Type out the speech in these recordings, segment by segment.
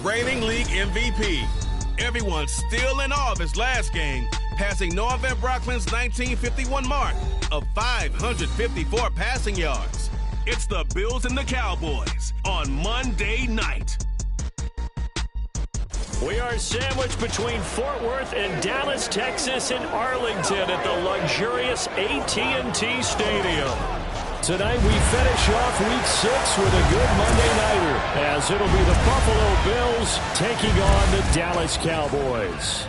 reigning league MVP. Everyone's still in awe of his last game, passing Norvin Brockman's 1951 mark of 554 passing yards. It's the Bills and the Cowboys on Monday night. We are sandwiched between Fort Worth and Dallas, Texas, and Arlington at the luxurious AT&T Stadium. Tonight we finish off Week 6 with a good Monday nighter, as it'll be the Buffalo Bills taking on the Dallas Cowboys.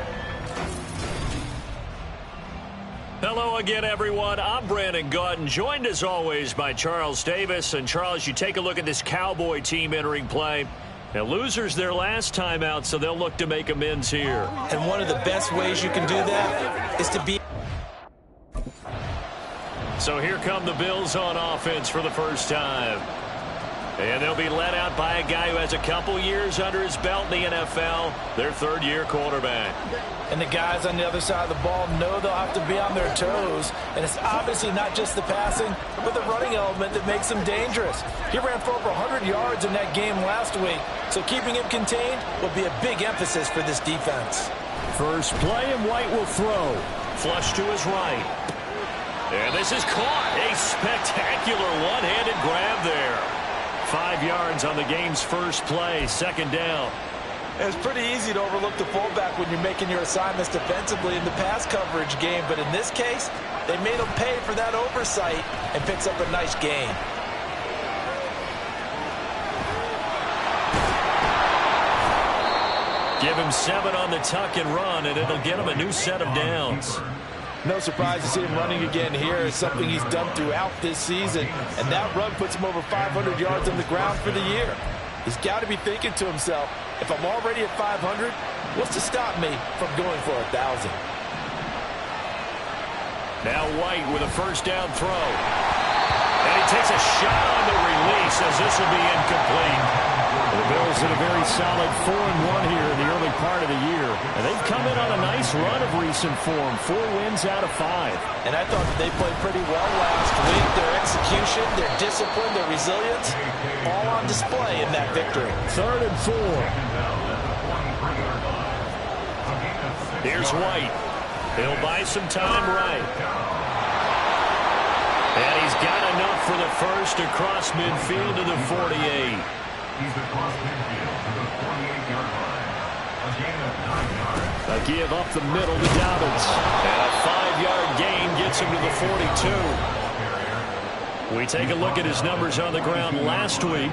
Hello again, everyone. I'm Brandon Gautin, joined as always by Charles Davis. And Charles, you take a look at this Cowboy team entering play. Now, losers their last time out, so they'll look to make amends here. And one of the best ways you can do that is to be... So here come the Bills on offense for the first time. And they'll be led out by a guy who has a couple years under his belt in the NFL, their third-year quarterback. And the guys on the other side of the ball know they'll have to be on their toes. And it's obviously not just the passing, but the running element that makes him dangerous. He ran for over 100 yards in that game last week, so keeping him contained will be a big emphasis for this defense. First play, and White will throw. Flush to his right. And this is caught. A spectacular one-handed grab there. 5 yards on the game's first play, second down. It's pretty easy to overlook the fullback when you're making your assignments defensively in the pass coverage game, but in this case, they made him pay for that oversight and picks up a nice gain. Give him 7 on the tuck and run, and it'll get him a new set of downs. No surprise to see him running again here. It's something he's done throughout this season, and that run puts him over 500 yards on the ground for the year. He's got to be thinking to himself, if I'm already at 500, what's to stop me from going for 1,000? Now White with a first down throw. And he takes a shot on the release as this will be incomplete. The Bills in a very solid 4-1 here in the early part of the year. And they've come in on a nice run of recent form, 4 wins out of 5. And I thought that they played pretty well last week. Their execution, their discipline, their resilience, all on display in that victory. 3rd and 4. Here's White. He'll buy some time right. And he's got enough for the first across midfield to the 48. A give up the middle to Dobbins. And a 5-yard gain gets him to the 42. We take a look at his numbers on the ground last week.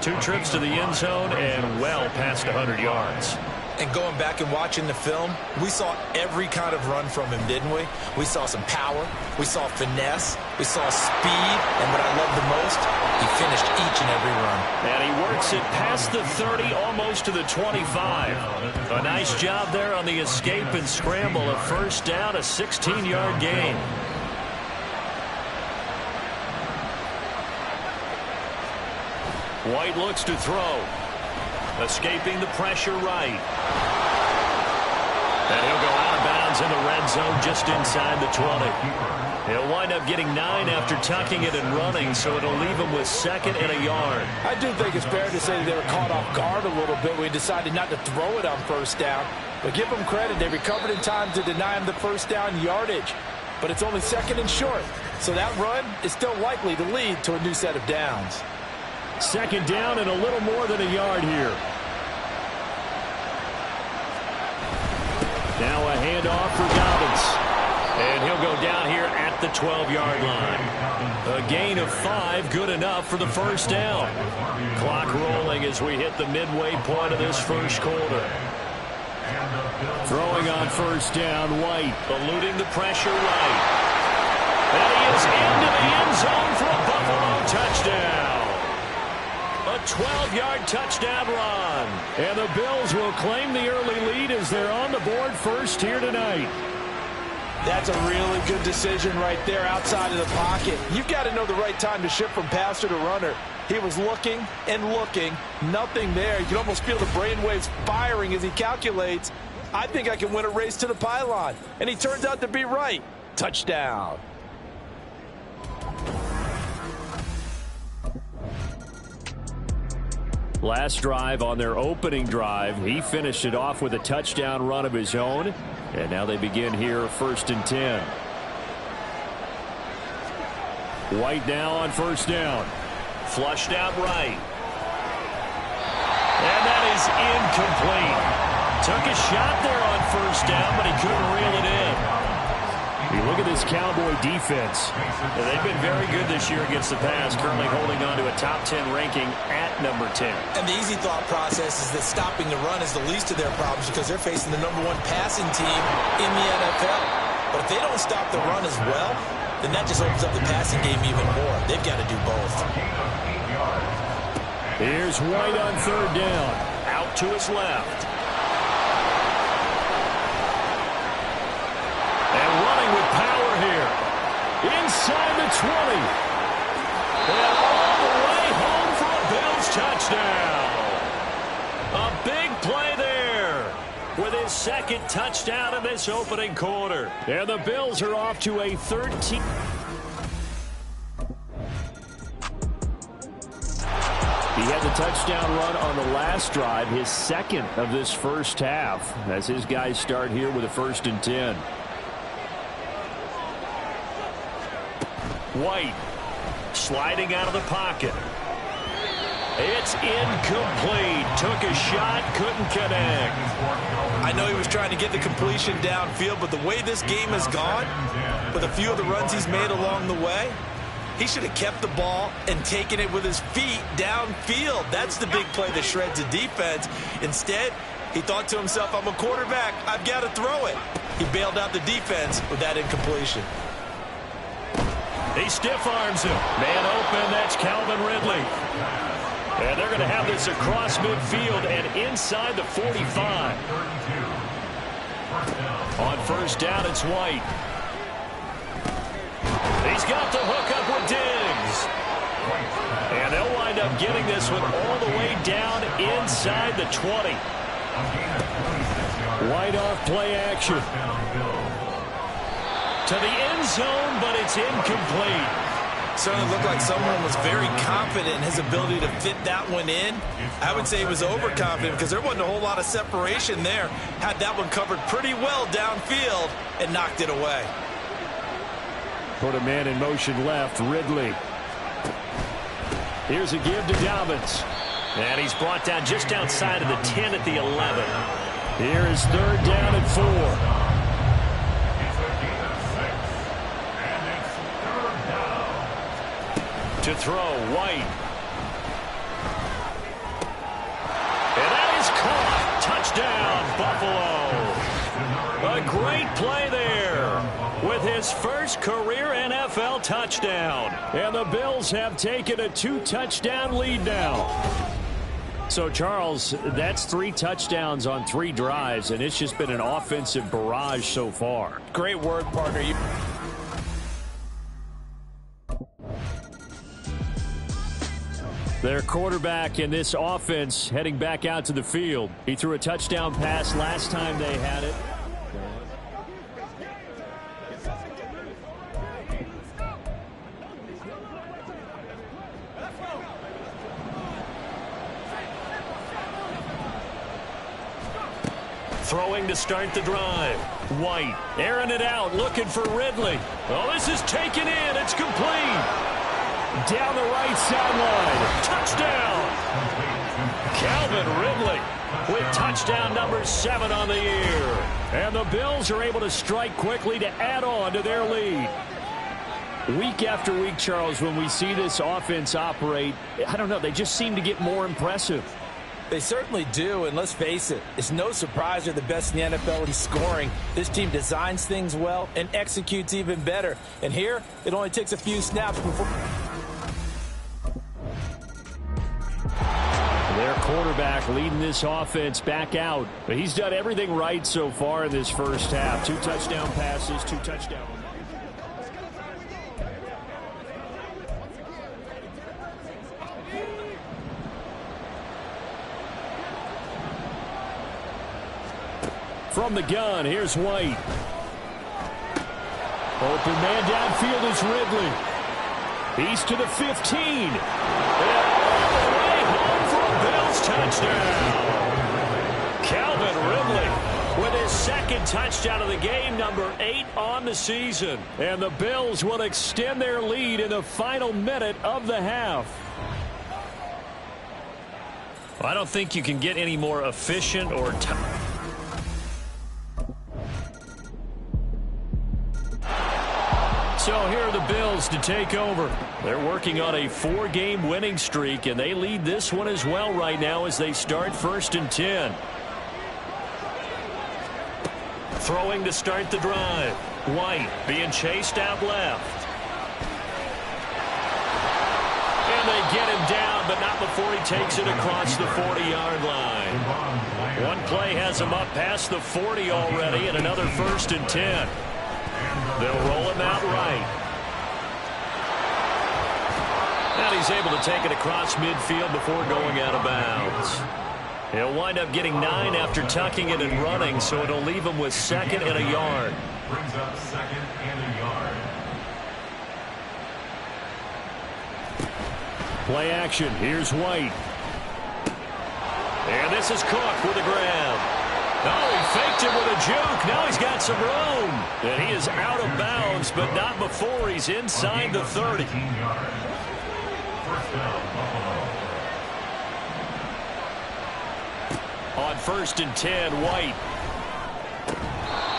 2 trips to the end zone and well past 100 yards. And going back and watching the film, we saw every kind of run from him, didn't we? We saw some power, we saw finesse, we saw speed, and what I loved the most, he finished each and every run. And he works it past the 30, almost to the 25. A nice job there on the escape and scramble. A first down, a 16-yard gain. White looks to throw. Escaping the pressure right. And he'll go out of bounds in the red zone just inside the 20. He'll wind up getting 9 after tucking it and running, so it'll leave him with 2nd and a yard. I do think it's fair to say that they were caught off guard a little bit when he decided not to throw it on first down. But give them credit, they recovered in time to deny him the first down yardage. But it's only 2nd and short, so that run is still likely to lead to a new set of downs. 2nd down and a little more than a yard here. Now a handoff for Dobbins. And he'll go down here at the 12-yard line. A gain of 5, good enough for the first down. Clock rolling as we hit the midway point of this first quarter. Throwing on first down, White, eluding the pressure right. And he is into the end zone for a Buffalo touchdown. A 12-yard touchdown run. And the Bills will claim the early lead as they're on the board first here tonight. That's a really good decision right there outside of the pocket. You've got to know the right time to shift from passer to runner. He was looking and looking, nothing there. You can almost feel the brainwaves firing as he calculates, I think I can win a race to the pylon. And he turns out to be right. Touchdown. Last drive on their opening drive, he finished it off with a touchdown run of his own. And now they begin here, 1st and 10. White now on 1st down. Flushed out right. And that is incomplete. Took a shot there on 1st down, but he couldn't reel it in. You look at this Cowboy defense. They've been very good this year against the pass, currently holding on to a top 10 ranking at number 10. And the easy thought process is that stopping the run is the least of their problems because they're facing the #1 passing team in the NFL. But if they don't stop the run as well, then that just opens up the passing game even more. They've got to do both. Here's White on 3rd down. Out to his left. And running with power here. Inside the 20. And all the way home for a Bills touchdown. A big play there with his 2nd touchdown in this opening quarter. And the Bills are off to a 13. He had the touchdown run on the last drive, his 2nd of this first half, as his guys start here with a 1st and 10. White sliding out of the pocket. It's incomplete. Took a shot, couldn't connect. I know he was trying to get the completion downfield, but the way this game has gone, with a few of the runs he's made along the way, he should have kept the ball and taken it with his feet downfield. That's the big play that shreds the defense. Instead, he thought to himself, I'm a quarterback, I've got to throw it. He bailed out the defense with that incompletion. He stiff arms him. Man open, that's Calvin Ridley. And they're going to have this across midfield and inside the 45. On 1st down, it's White. He's got the hook up with Diggs. And they'll wind up getting this one all the way down inside the 20. White off play action. To the end zone, but it's incomplete. Certainly looked like someone was very confident in his ability to fit that one in. I would say he was overconfident because there wasn't a whole lot of separation there. Had that one covered pretty well downfield and knocked it away. Put a man in motion left, Ridley. Here's a give to Dobbins. And he's brought down just outside of the 10 at the 11. Here is 3rd down and 4. To throw, White. And that is caught. Touchdown, Buffalo. A great play there with his first career NFL touchdown. And the Bills have taken a 2-touchdown lead now. So, Charles, that's 3 touchdowns on 3 drives, and it's just been an offensive barrage so far. Great work, partner. Their quarterback in this offense heading back out to the field. He threw a touchdown pass last time they had it. Throwing to start the drive. White airing it out, looking for Ridley. Oh, this is taken in. It's complete. Down the right sideline. Touchdown. Calvin Ridley with touchdown number 7 on the year. And the Bills are able to strike quickly to add on to their lead. Week after week, Charles, when we see this offense operate, I don't know, they just seem to get more impressive. They certainly do, and let's face it, it's no surprise they're the best in the NFL in scoring. This team designs things well and executes even better. And here, it only takes a few snaps before... Their quarterback leading this offense back out. But he's done everything right so far in this first half. 2 touchdown passes, 2 touchdowns. From the gun, here's White. Open man downfield is Ridley. He's to the 15. And all the way home for a Bills touchdown. Calvin Ridley with his second touchdown of the game, number 8 on the season. And the Bills will extend their lead in the final minute of the half. Well, I don't think you can get any more efficient or So here are the Bills to take over. They're working on a 4-game winning streak, and they lead this one as well right now as they start 1st and 10. Throwing to start the drive. White being chased out left. And they get him down, but not before he takes it across the 40-yard line. One play has him up past the 40 already, and another 1st and 10. They'll roll him out right. And he's able to take it across midfield before going out of bounds. He'll wind up getting 9 after tucking it and running, so it'll leave him with 2nd and a yard. Brings up 2nd and a yard. Play action. Here's White. And this is Cook with a grab. Oh, he faked him with a juke. Now he's got some room. And he is out of bounds, but not before he's inside the 30. On 1st and 10, White.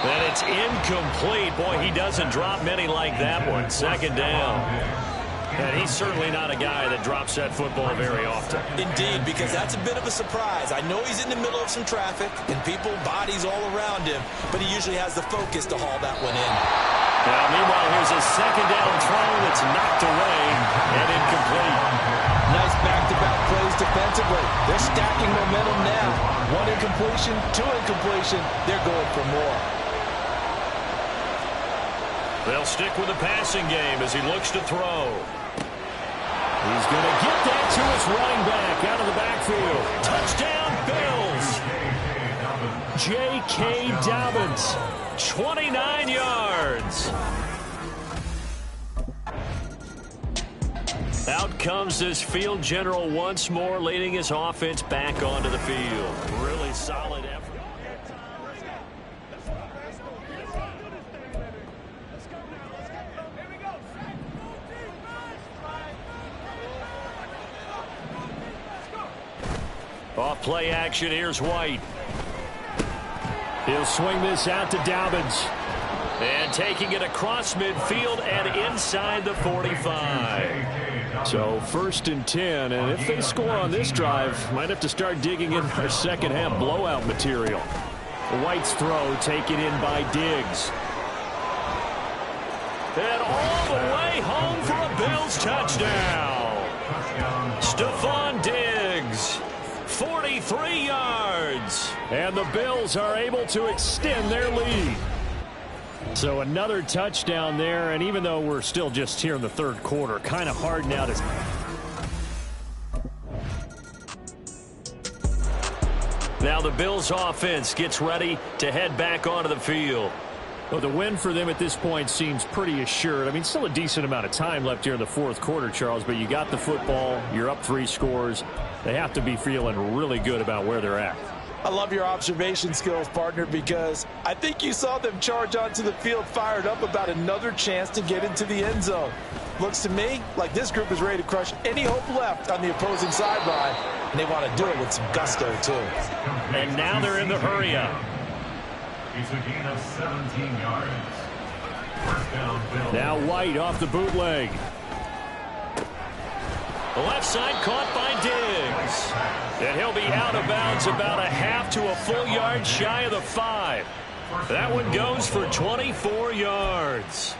And it's incomplete. Boy, he doesn't drop many like that one. 2nd down. And he's certainly not a guy that drops that football very often. Indeed, because that's a bit of a surprise. I know he's in the middle of some traffic and people, bodies all around him, but he usually has the focus to haul that one in. Now, meanwhile, here's a 2nd down throw that's knocked away and incomplete. Nice back-to-back plays defensively. They're stacking momentum now. 1 incompletion, 2 incompletion. They're going for more. They'll stick with the passing game as he looks to throw. He's going to get that to his running back out of the backfield. Touchdown, Bills. J.K. Dobbins, 29 yards. Out comes this field general once more, leading his offense back onto the field. Really solid effort. Off play action, here's White. He'll swing this out to Dobbins. And taking it across midfield and inside the 45. So 1st and 10, and if they score on this drive, might have to start digging in their second half blowout material. White's throw taken in by Diggs. And all the way home for a Bills touchdown. Stephon Diggs. 43 yards. And the Bills are able to extend their lead. So another touchdown there, and even though we're still just here in the 3rd quarter, kind of hard now to... Now the Bills offense gets ready to head back onto the field. Well, the win for them at this point seems pretty assured. I mean, still a decent amount of time left here in the 4th quarter, Charles, but you got the football, you're up 3 scores. They have to be feeling really good about where they're at. I love your observation skills, partner, because I think you saw them charge onto the field fired up about another chance to get into the end zone. Looks to me like this group is ready to crush any hope left on the opposing sideline, and they want to do it with some gusto, too. And now they're in the hurry-up. It's a gain of 17 yards. 1st down, Bills. Now White off the bootleg. The left side caught by Diggs. And he'll be out of bounds about a half to a full yard shy of the 5. That one goes for 24 yards.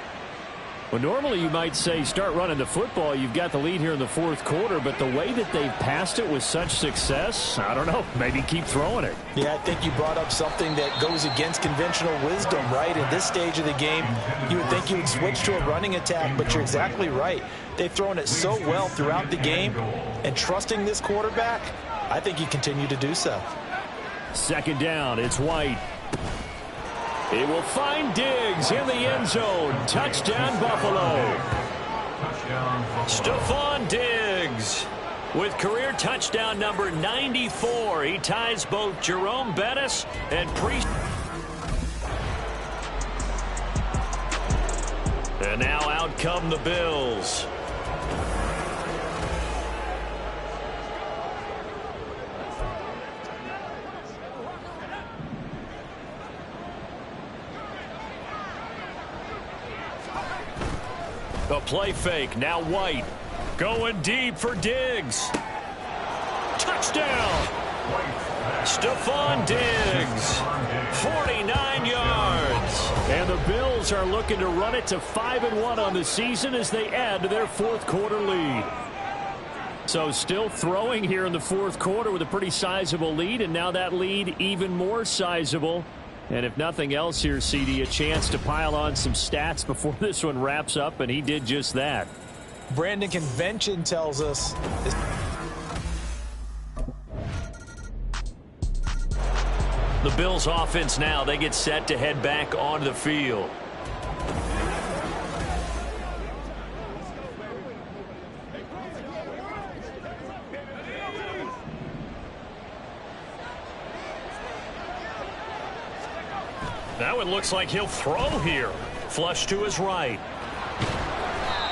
Well, normally you might say start running the football. You've got the lead here in the 4th quarter, but the way that they've passed it with such success, I don't know, maybe keep throwing it. Yeah, I think you brought up something that goes against conventional wisdom, right? In this stage of the game, you would think you would switch to a running attack, but you're exactly right. They've thrown it so well throughout the game, and trusting this quarterback, I think you continue to do so. 2nd down, it's White. He will find Diggs in the end zone. Touchdown, Buffalo. Stephon Diggs. With career touchdown number 94, he ties both Jerome Bettis and Priest. And now out come the Bills. A play fake, now White. Going deep for Diggs. Touchdown! Stephon Diggs, 49 yards. And the Bills are looking to run it to 5-1 on the season as they add to their fourth quarter lead. So still throwing here in the fourth quarter with a pretty sizable lead, and now that lead even more sizable. And if nothing else here, CD, a chance to pile on some stats before this one wraps up, and he did just that. Brandon, convention tells us the Bills offense now, they get set to head back onto the field. Now it looks like he'll throw here. Flush to his right.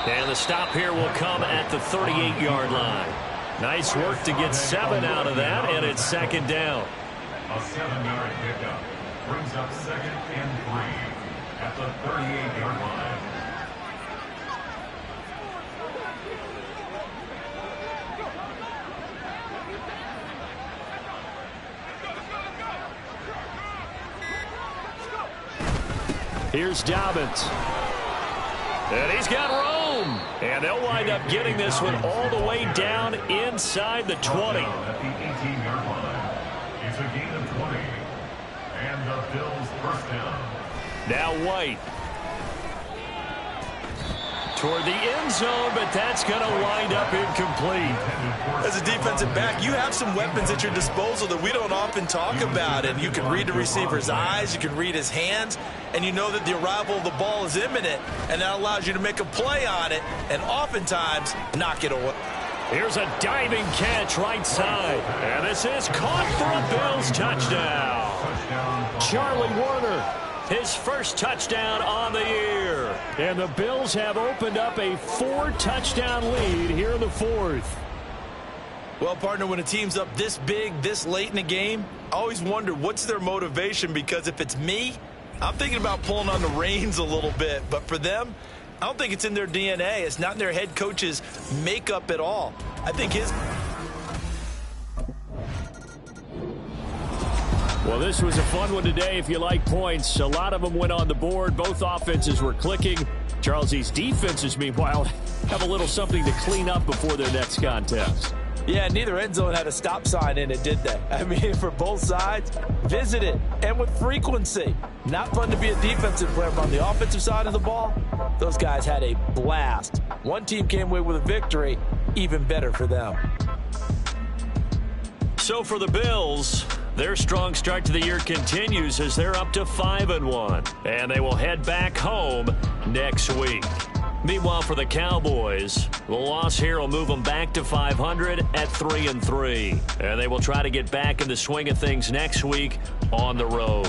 And the stop here will come at the 38-yard line. Nice work to get 7 out of that, and it's second down. A 7-yard pickup brings up 2nd and 3 at the 38-yard line. Here's Dobbins. And he's got room. And they'll wind up getting this one all the way down inside the 20. At the 18-yard line. It's a gain of 20. And the Bills first down. Now White. Toward the end zone, but that's going to wind up incomplete. as a defensive back, you have some weapons at your disposal that we don't often talk about. And you can read the receiver's eyes, you can read his hands, and you know that the arrival of the ball is imminent, and that allows you to make a play on it and oftentimes knock it away. Here's a diving catch right side. And this is caught for a Bills touchdown. Charlie Warner, his first touchdown on the year. And the Bills have opened up a 4-touchdown lead here in the fourth. Well, partner, when a team's up this big, this late in the game, I always wonder what's their motivation, because if it's me, I'm thinking about pulling on the reins a little bit. But for them, I don't think it's in their DNA. It's not in their head coach's makeup at all. I think his... Well, this was a fun one today if you like points. A lot of them went on the board. Both offenses were clicking. Charles's defenses, meanwhile, have a little something to clean up before their next contest. Yeah, neither end zone had a stop sign in it, did they? I mean, for both sides, visit it, and with frequency. Not fun to be a defensive player, but on the offensive side of the ball, those guys had a blast. One team came away with a victory, even better for them. So for the Bills, their strong start to the year continues as they're up to 5-1, and they will head back home next week. Meanwhile, for the Cowboys, the loss here will move them back to 500 at 3-3, and they will try to get back in the swing of things next week on the road.